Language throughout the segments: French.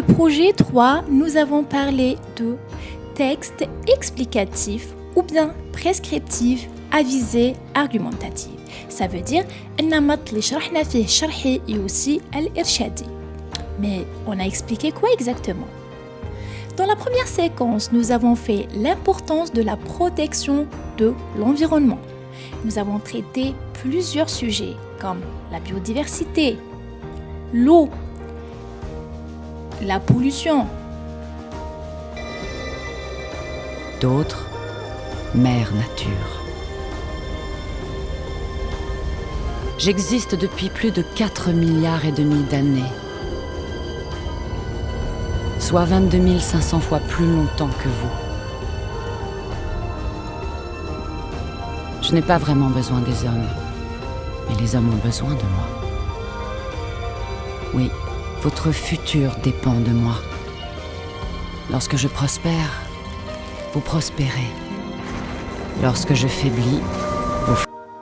projet 3, nous avons parlé de texte explicatif ou bien prescriptif à visée argumentative. Ça veut dire النمط اللي شرحنا فيه الشرحي et aussi الإرشادي. Mais on a expliqué quoi exactement? Dans la première séquence, nous avons fait l'importance de la protection de l'environnement. Nous avons traité plusieurs sujets comme la biodiversité, l'eau, la pollution. D'autres, mère nature. J'existe depuis plus de 4 milliards et demi d'années, soit 22 500 fois plus longtemps que vous. Je n'ai pas vraiment besoin des hommes, mais les hommes ont besoin de moi. Oui, votre futur dépend de moi. Lorsque je prospère, vous prospérez. Lorsque je faiblis,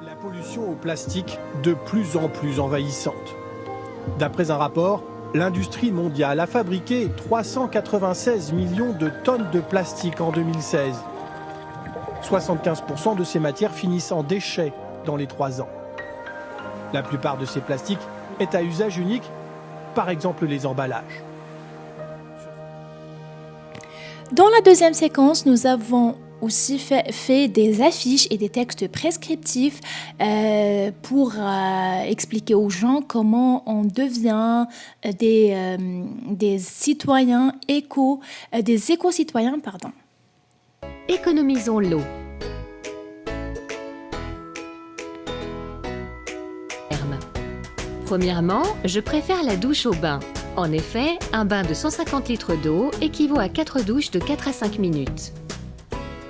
la pollution au plastique de plus en plus envahissante. D'après un rapport, l'industrie mondiale a fabriqué 396 millions de tonnes de plastique en 2016. 75% de ces matières finissent en déchets dans les 3 ans. La plupart de ces plastiques est à usage unique, par exemple les emballages. Dans la deuxième séquence, nous avons aussi fait des affiches et des textes prescriptifs pour expliquer aux gens comment on devient des citoyens des éco-citoyens, pardon. Économisons l'eau. Premièrement, je préfère la douche au bain. En effet, un bain de 150 litres d'eau équivaut à 4 douches de 4 à 5 minutes.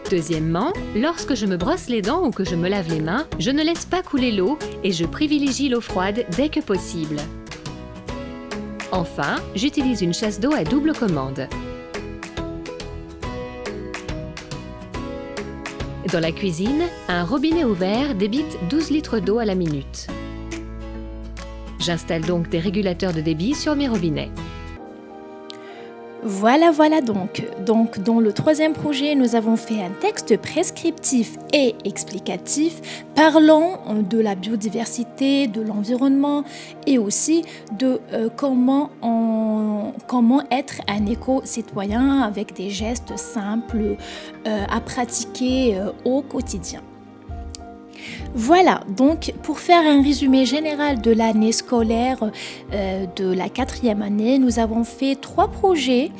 Deuxièmement, lorsque je me brosse les dents ou que je me lave les mains, je ne laisse pas couler l'eau et je privilégie l'eau froide dès que possible. Enfin, j'utilise une chasse d'eau à double commande. Dans la cuisine, un robinet ouvert débite 12 litres d'eau à la minute. J'installe donc des régulateurs de débit sur mes robinets. Voilà donc. Dans le troisième projet, nous avons fait un texte prescriptif et explicatif parlant de la biodiversité, de l'environnement et aussi de comment être un éco-citoyen avec des gestes simples à pratiquer au quotidien. Voilà, donc pour faire un résumé général de l'année scolaire de la 4e année, nous avons fait 3 projets.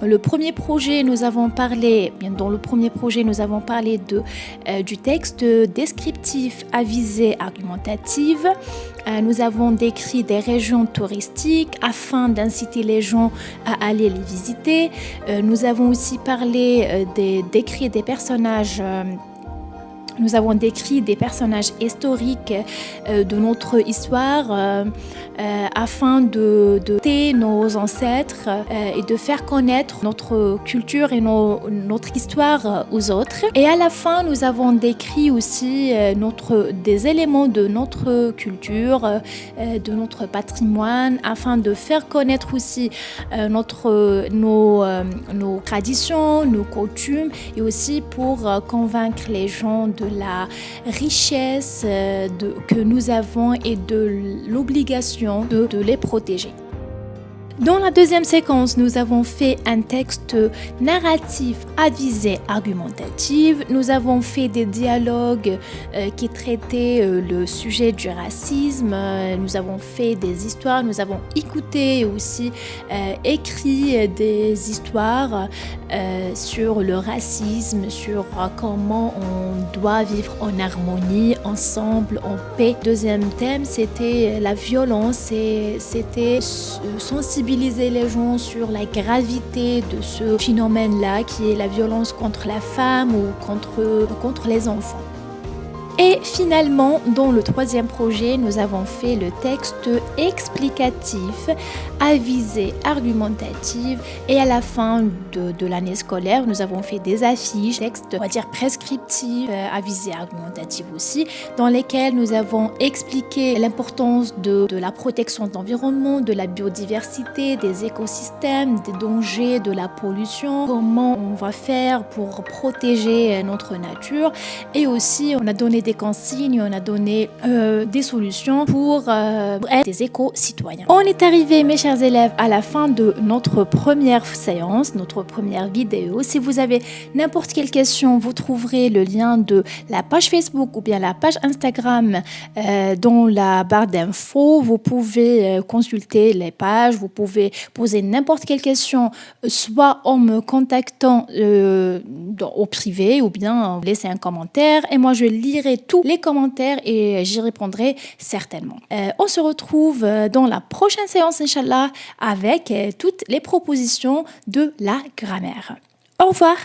Dans le premier projet, nous avons parlé du texte descriptif à visée argumentative. Nous avons décrit des régions touristiques afin d'inciter les gens à aller les visiter. Nous avons aussi parlé décrit des personnages. Nous avons décrit des personnages historiques de notre histoire afin de nos ancêtres et de faire connaître notre culture et notre histoire aux autres. Et à la fin, nous avons décrit aussi des éléments de notre culture, de notre patrimoine, afin de faire connaître aussi nos traditions, nos coutumes, et aussi pour convaincre les gens de la richesse que nous avons et de l'obligation de les protéger. Dans la deuxième séquence, nous avons fait un texte narratif à visée argumentative. Nous avons fait des dialogues qui traitaient le sujet du racisme. Nous avons fait des histoires. Nous avons écouté et aussi écrit des histoires sur le racisme, sur comment on doit vivre en harmonie, ensemble, en paix. Deuxième thème, c'était la violence et c'était sensibiliser les gens sur la gravité de ce phénomène-là qui est la violence contre la femme ou contre les enfants. Et finalement, dans le troisième projet, nous avons fait le texte explicatif à visée argumentative et à la fin de l'année scolaire, nous avons fait des affiches, textes, on va dire prescriptifs, à visée argumentative aussi, dans lesquels nous avons expliqué l'importance de la protection de l'environnement, de la biodiversité, des écosystèmes, des dangers, de la pollution, comment on va faire pour protéger notre nature et aussi on a donné des consignes, on a donné des solutions pour être des éco-citoyens. On est arrivé, mes chers élèves, à la fin de notre première séance, notre première vidéo. Si vous avez n'importe quelle question, vous trouverez le lien de la page Facebook ou bien la page Instagram dans la barre d'infos. Vous pouvez consulter les pages, vous pouvez poser n'importe quelle question, soit en me contactant au privé ou bien laisser un commentaire et moi je lirai tous les commentaires et j'y répondrai certainement. On se retrouve dans la prochaine séance, Inch'Allah, avec toutes les propositions de la grammaire. Au revoir.